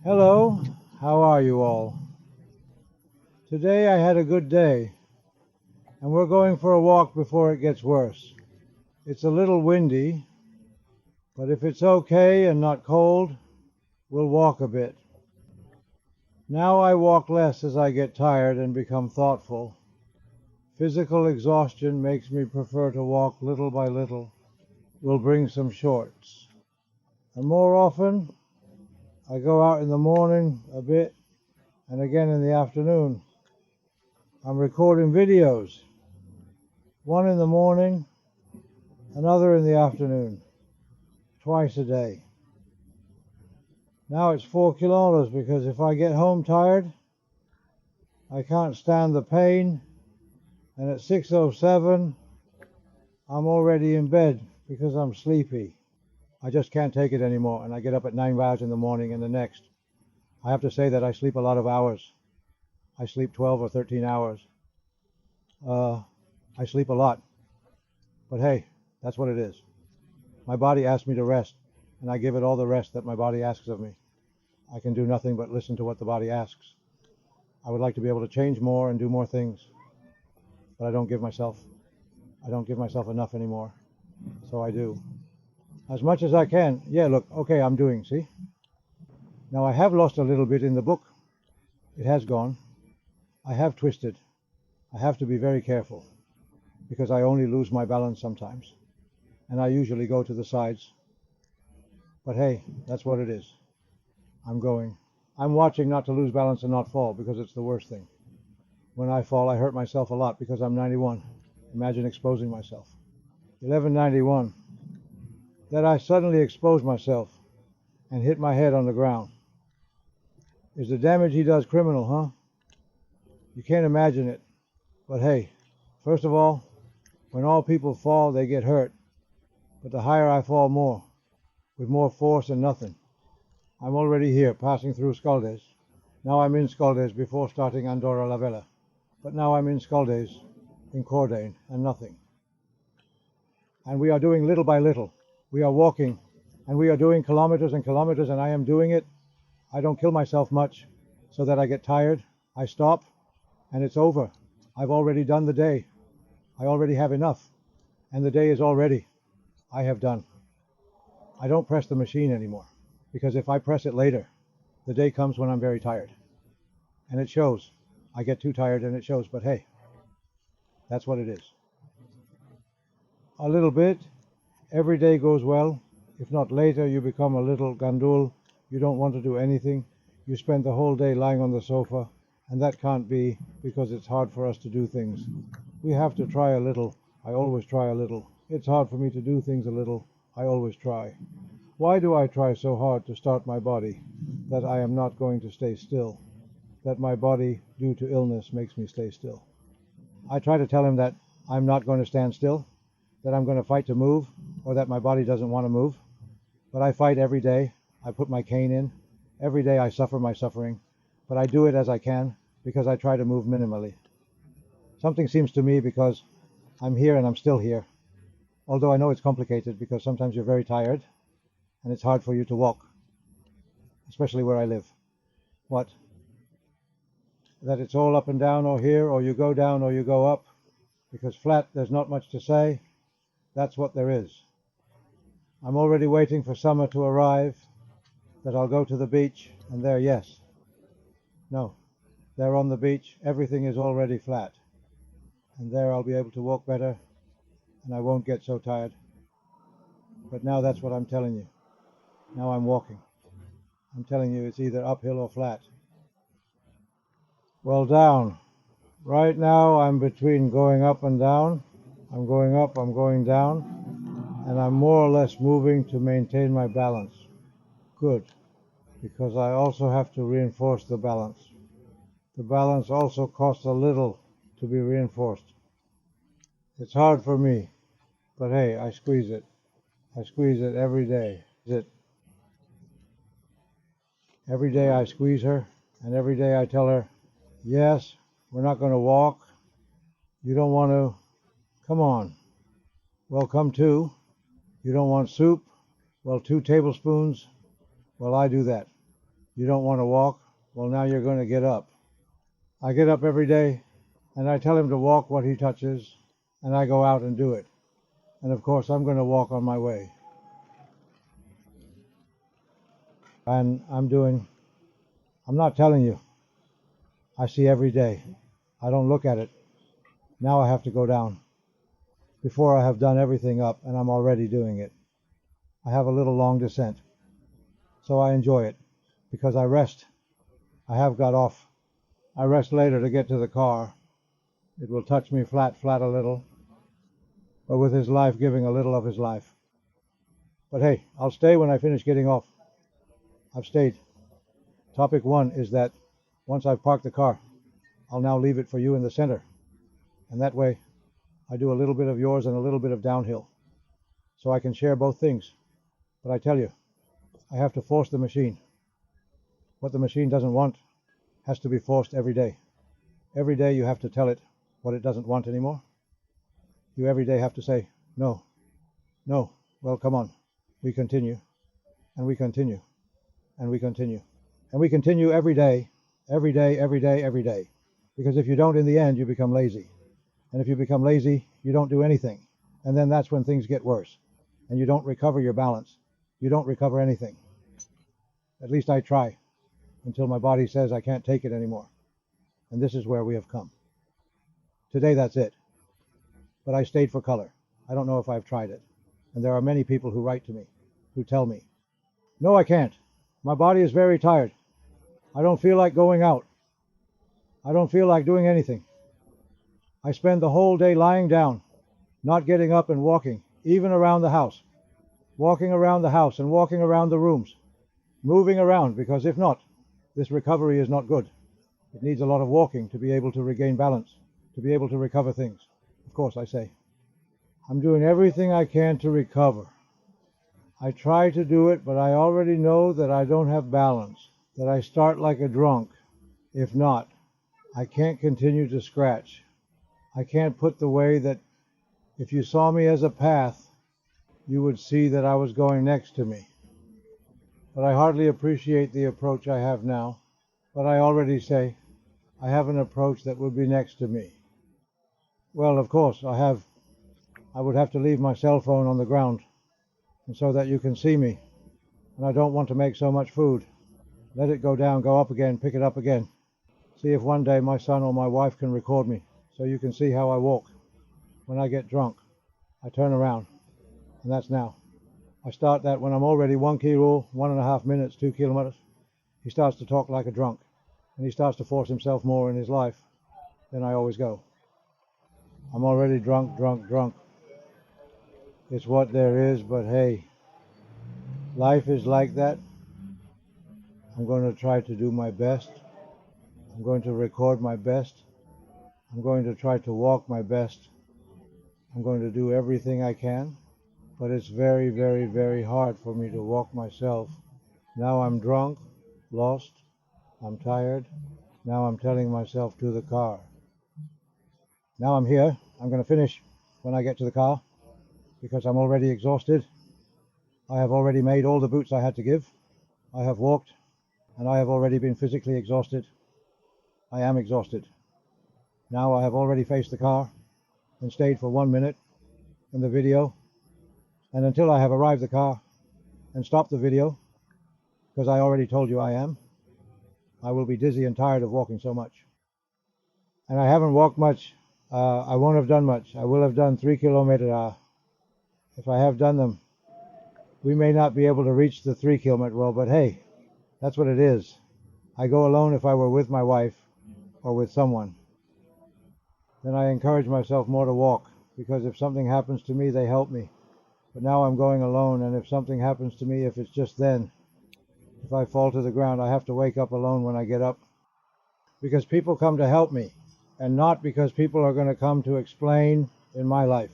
Hello, how are you all? Today I had a good day, and we're going for a walk before it gets worse. It's a little windy, but if it's okay and not cold, we'll walk a bit. Now I walk less as I get tired and become thoughtful. Physical exhaustion makes me prefer to walk little by little. We'll bring some shorts. And more often, I go out in the morning a bit and again in the afternoon. I'm recording videos, one in the morning, another in the afternoon, twice a day. Now it's 4 kilometers because if I get home tired, I can't stand the pain, and at 6:07 I'm already in bed because I'm sleepy. I just can't take it anymore, and I get up at 9 hours in the morning and the next. I have to say that I sleep a lot of hours. I sleep 12 or 13 hours. I sleep a lot. But hey, that's what it is. My body asks me to rest, and I give it all the rest that my body asks of me. I can do nothing but listen to what the body asks. I would like to be able to change more and do more things, but I don't give myself enough anymore. So I do as much as I can. Yeah, look, okay, I'm doing, see? Now I have lost a little bit in the book. It has gone. I have twisted. I have to be very careful because I only lose my balance sometimes, and I usually go to the sides. But hey, that's what it is. I'm going. I'm watching not to lose balance and not fall because it's the worst thing. When I fall, I hurt myself a lot because I'm 91. Imagine exposing myself. 1191. That I suddenly expose myself and hit my head on the ground. Is the damage he does criminal, huh? You can't imagine it. But hey, first of all, when all people fall, they get hurt. But the higher I fall more, with more force and nothing. I'm already here, passing through Escaldes. Now I'm in Escaldes before starting Andorra la Vella. But now I'm in Escaldes-Engordany and nothing. And we are doing little by little. We are walking, and we are doing kilometers and kilometers, and I am doing it. I don't kill myself much so that I get tired. I stop, and it's over. I've already done the day. I already have enough, and the day is already. I have done. I don't press the machine anymore, because if I press it later, the day comes when I'm very tired. And it shows. I get too tired and it shows, but hey, that's what it is. A little bit. Every day goes well. If not later, you become a little gandul. You don't want to do anything. You spend the whole day lying on the sofa, and that can't be because it's hard for us to do things. We have to try a little. I always try a little. It's hard for me to do things a little. I always try. Why do I try so hard to start my body? That I am not going to stay still. That my body, due to illness, makes me stay still. I try to tell him that I'm not going to stand still, that I'm going to fight to move, or that my body doesn't want to move. But I fight every day. I put my cane in. Every day I suffer my suffering. But I do it as I can because I try to move minimally. Something seems to me because I'm here and I'm still here. Although I know it's complicated because sometimes you're very tired and it's hard for you to walk, especially where I live. What? That it's all up and down or here, or you go down or you go up, because flat there's not much to say. That's what there is. I'm already waiting for summer to arrive, that I'll go to the beach, and there, yes. No, there on the beach, everything is already flat. And there I'll be able to walk better, and I won't get so tired. But now that's what I'm telling you. Now I'm walking. I'm telling you it's either uphill or flat. Well, down. Right now I'm between going up and down. I'm going up, I'm going down, and I'm more or less moving to maintain my balance. Good, because I also have to reinforce the balance. The balance also costs a little to be reinforced. It's hard for me, but hey, I squeeze it. I squeeze it every day. Every day I squeeze her, and every day I tell her, yes, we're not going to walk. You don't want to? Come on. Well, come 2. You don't want soup? Well, 2 tablespoons? Well, I do that. You don't want to walk? Well, now you're going to get up. I get up every day and I tell him to walk what he touches, and I go out and do it. And of course, I'm going to walk on my way. And I'm not telling you. I see every day. I don't look at it. Now I have to go down. Before I have done everything up, and I'm already doing it. I have a little long descent. So I enjoy it, because I rest. I have got off. I rest later to get to the car. It will touch me flat a little, but with his life giving a little of his life. But hey, I'll stay when I finish getting off. I've stayed. Topic 1 is that once I've parked the car, I'll now leave it for you in the center. And that way, I do a little bit of yours and a little bit of downhill. So I can share both things. But I tell you, I have to force the machine. What the machine doesn't want has to be forced every day. Every day you have to tell it what it doesn't want anymore. You every day have to say, no, no, well, come on. We continue, and we continue, and we continue. And we continue every day, every day, every day, every day. Because if you don't, in the end, you become lazy. And if you become lazy, you don't do anything. And then that's when things get worse. And you don't recover your balance. You don't recover anything. At least I try, until my body says I can't take it anymore. And this is where we have come. Today, that's it. But I stayed for color. I don't know if I've tried it. And there are many people who write to me, who tell me, no, I can't. My body is very tired. I don't feel like going out. I don't feel like doing anything. I spend the whole day lying down, not getting up and walking, even around the house. Walking around the house and walking around the rooms. Moving around, because if not, this recovery is not good. It needs a lot of walking to be able to regain balance, to be able to recover things. Of course, I say, I'm doing everything I can to recover. I try to do it, but I already know that I don't have balance, that I start like a drunk. If not, I can't continue to scratch. I can't put the way that if you saw me as a path, you would see that I was going next to me. But I hardly appreciate the approach I have now. But I already say, I have an approach that would be next to me. Well, of course, I would have to leave my cell phone on the ground, and so that you can see me. And I don't want to make so much food. Let it go down, go up again, pick it up again. See if one day my son or my wife can record me, so you can see how I walk. When I get drunk, I turn around, and that's now. I start that when I'm already 1 kilo, 1.5 minutes, 2 kilometers. He starts to talk like a drunk, and he starts to force himself more in his life. Then I always go. I'm already drunk. It's what there is, but hey, life is like that. I'm going to try to do my best. I'm going to record my best. I'm going to try to walk my best. I'm going to do everything I can, but it's very, very, very hard for me to walk myself. Now I'm drunk, lost, I'm tired. Now I'm telling myself to the car. Now I'm here. I'm going to finish when I get to the car because I'm already exhausted. I have already made all the boots I had to give. I have walked, and I have already been physically exhausted. I am exhausted. Now I have already faced the car and stayed for 1 minute in the video, and until I have arrived the car and stopped the video, because I already told you I will be dizzy and tired of walking so much. And I haven't walked much. I won't have done much. I will have done 3 kilometers. If I have done them, we may not be able to reach the 3 kilometer well, but hey, that's what it is. I go alone if I were with my wife or with someone. Then I encourage myself more to walk, because if something happens to me, they help me. But now I'm going alone, and if something happens to me, if it's just then, if I fall to the ground, I have to wake up alone when I get up. Because people come to help me, and not because people are going to come to explain in my life.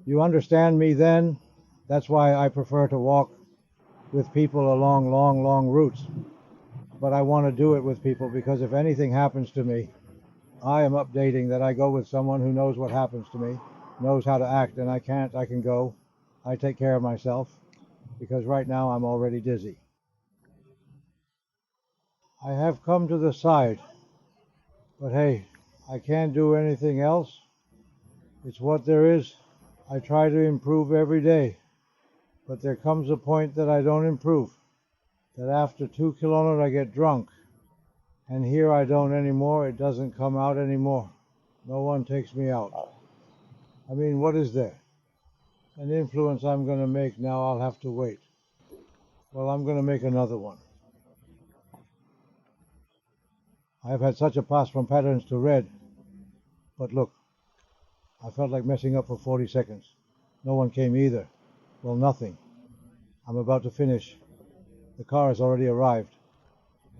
You understand me then? That's why I prefer to walk with people along long routes. But I want to do it with people, because if anything happens to me, I am updating that I go with someone who knows what happens to me, knows how to act, and I can go. I take care of myself, because right now I'm already dizzy. I have come to the side, but hey, I can't do anything else. It's what there is. I try to improve every day, but there comes a point that I don't improve, that after 2 kilometers I get drunk, and here I don't anymore. It doesn't come out anymore. No one takes me out. I mean, what is there? An influence I'm going to make now, I'll have to wait. Well, I'm going to make another one. I have had such a pass from patterns to red, but look, I felt like messing up for 40 seconds. No one came either. Well, nothing. I'm about to finish. The car has already arrived.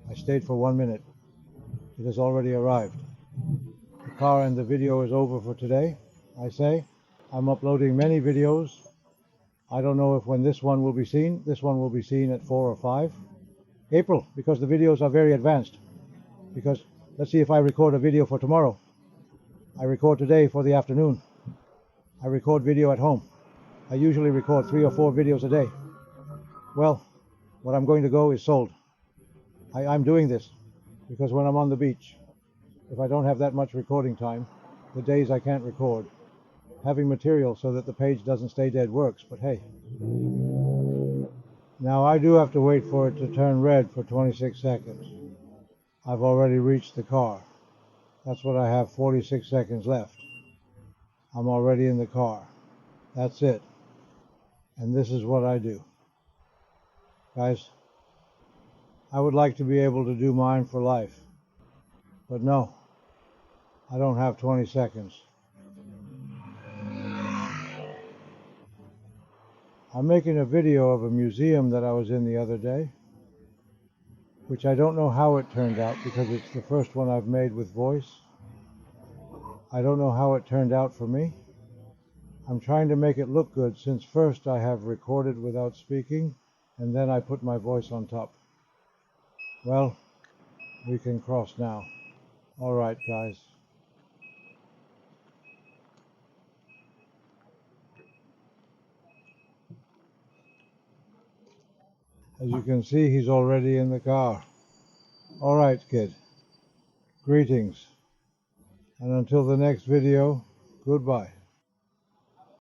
I stayed for 1 minute. It has already arrived. The car and the video is over for today, I say. I'm uploading many videos. I don't know if when this one will be seen. This one will be seen at 4 or 5 April, because the videos are very advanced. Because let's see if I record a video for tomorrow. I record today for the afternoon. I record video at home. I usually record 3 or 4 videos a day. Well, what I'm going to go is sold. I'm doing this because when I'm on the beach, if I don't have that much recording time, the days I can't record, having material so that the page doesn't stay dead works, but hey. Now I do have to wait for it to turn red for 26 seconds. I've already reached the car. That's what I have, 46 seconds left. I'm already in the car. That's it. And this is what I do. Guys, I would like to be able to do mine for life. But no, I don't have 20 seconds. I'm making a video of a museum that I was in the other day, which I don't know how it turned out because it's the first one I've made with voice. I don't know how it turned out for me. I'm trying to make it look good since first I have recorded without speaking and then I put my voice on top. Well, we can cross now. All right, guys. As you can see, he's already in the car. All right, kid. Greetings. And until the next video, goodbye.